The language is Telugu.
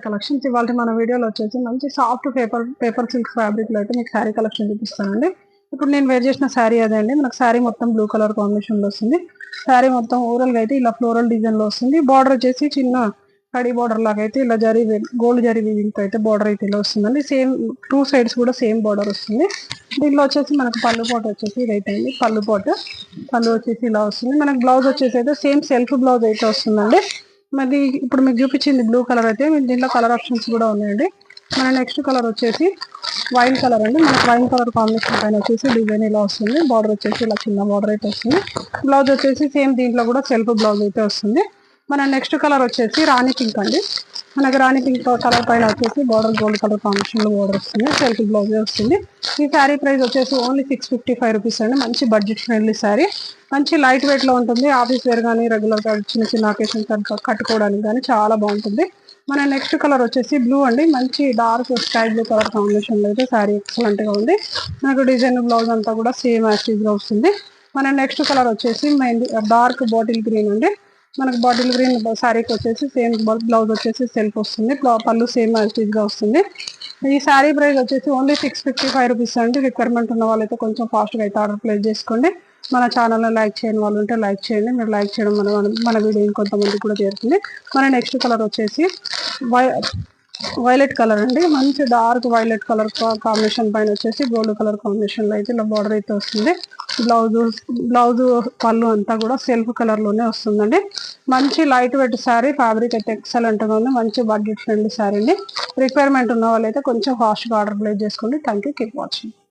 కలెక్షన్స్ ఇవాళ మన వీడియోలో వచ్చేసి మంచి సాఫ్ట్ పేపర్ సిల్క్ ఫ్యాబ్రిక్ లో అయితే మీకు శారీ కలెక్షన్ చూపిస్తానండి. ఇప్పుడు నేను వేర్ చేసిన శారీ అదే అండి. మనకు శారీ మొత్తం బ్లూ కలర్ కాంబినేషన్ లో వస్తుంది. శారీ మొత్తం ఓవరాల్ గా అయితే ఇలా ఫ్లోరల్ డిజైన్ లో వస్తుంది. బార్డర్ వచ్చేసి చిన్న కడి బార్డర్ లాగా అయితే ఇలా గోల్డ్ జరీ వీవింగ్ తో అయితే బార్డర్ అయితే ఇలా వస్తుందండి. సేమ్ టూ సైడ్స్ కూడా సేమ్ బార్డర్ వస్తుంది. దీనిలో వచ్చేసి మనకు పళ్ళు పాటు వచ్చేసి ఇదైతే అండి పళ్ళు వచ్చేసి ఇలా వస్తుంది. మనకు బ్లౌజ్ వచ్చేసి అయితే సేమ్ సెల్ఫ్ బ్లౌజ్ అయితే వస్తుందండి. మరి ఇప్పుడు మీకు చూపించింది బ్లూ కలర్ అయితే దీంట్లో కలర్ ఆప్షన్స్ కూడా ఉన్నాయండి. మన నెక్స్ట్ కలర్ వచ్చేసి వైన్ కలర్ అండి. మనకు వైన్ కలర్ కాంబినేషన్ పైన వచ్చేసి డిజైన్ ఇలా వస్తుంది. బార్డర్ వచ్చేసి ఇలా చిన్న బార్డర్ అయితే వస్తుంది. బ్లౌజ్ వచ్చేసి సేమ్ దీంట్లో కూడా సెల్ఫ్ బ్లౌజ్ అయితే వస్తుంది. మన నెక్స్ట్ కలర్ వచ్చేసి రాణి పింక్ అండి. మనకు రాణి పింక్ కలర్ పైన వచ్చేసి బార్డర్ గోల్డ్ కలర్ కాంబినేషన్ లో బార్డర్ వస్తుంది. సెల్ఫ్ బ్లౌజ్ వస్తుంది. ఈ శారీ ప్రైస్ వచ్చేసి ఓన్లీ 655 రూపీస్ అండి. మంచి బడ్జెట్ ఫ్రెండ్లీ శారీ, మంచి లైట్ వెయిట్ లో ఉంటుంది. ఆఫీస్ వేర్ కానీ రెగ్యులర్ గా చిన్న చిన్న అకేషన్ కట్టుకోవడానికి కానీ చాలా బాగుంటుంది. మన నెక్స్ట్ కలర్ వచ్చేసి బ్లూ అండి. మంచి dark sky blue colour combination లో అయితే శారీ ఎక్సలెంట్ గా ఉంది. మనకు డిజైన్ బ్లౌజ్ అంతా కూడా సేమ్ యాస్టీజ్ గా వస్తుంది. మన నెక్స్ట్ కలర్ వచ్చేసి డార్క్ బాటిల్ గ్రీన్ అండి. మనకు బాటిల్ గ్రీన్ శారీకి వచ్చేసి సేమ్ బ్లౌజ్ వచ్చేసి సెల్ఫ్ వస్తుంది. పళ్ళు సేమ్ యాస్టీజ్ గా వస్తుంది. ఈ శారీ ప్రైస్ వచ్చేసి ఓన్లీ 655 రూపీస్ అండి. రిక్వైర్మెంట్ ఉన్న వాళ్ళైతే కొంచెం ఫాస్ట్ గా అయితే ఆర్డర్ ప్లేస్ చేసుకోండి. మన ఛానల్లో లైక్ చేయని వాళ్ళు ఉంటే లైక్ చేయండి. మీరు లైక్ చేయడం మన వీడియో ఇంకొంతమంది కూడా చేరుతుంది. మన నెక్స్ట్ కలర్ వచ్చేసి వైలెట్ కలర్ అండి. మంచి డార్క్ వైలెట్ కలర్ కాంబినేషన్ పైన వచ్చేసి గోల్డ్ కలర్ కాంబినేషన్ లో అయితే ఇలా బార్డర్ అయితే వస్తుంది. బ్లౌజ్ పళ్ళు అంతా కూడా సెల్ఫ్ కలర్ లోనే వస్తుందండి. మంచి లైట్ వెయిట్ శారీ, ఫ్యాబ్రిక్ అయితే ఎక్సలెంట్ గా ఉంది. మంచి బడ్జెట్ ఫ్రెండ్లీ శారీ అండి. రిక్వైర్మెంట్ ఉన్న వాళ్ళైతే కొంచెం ఫాస్ట్ గా ఆర్డర్ ప్లేస్ చేసుకోండి. Thank you, keep watching.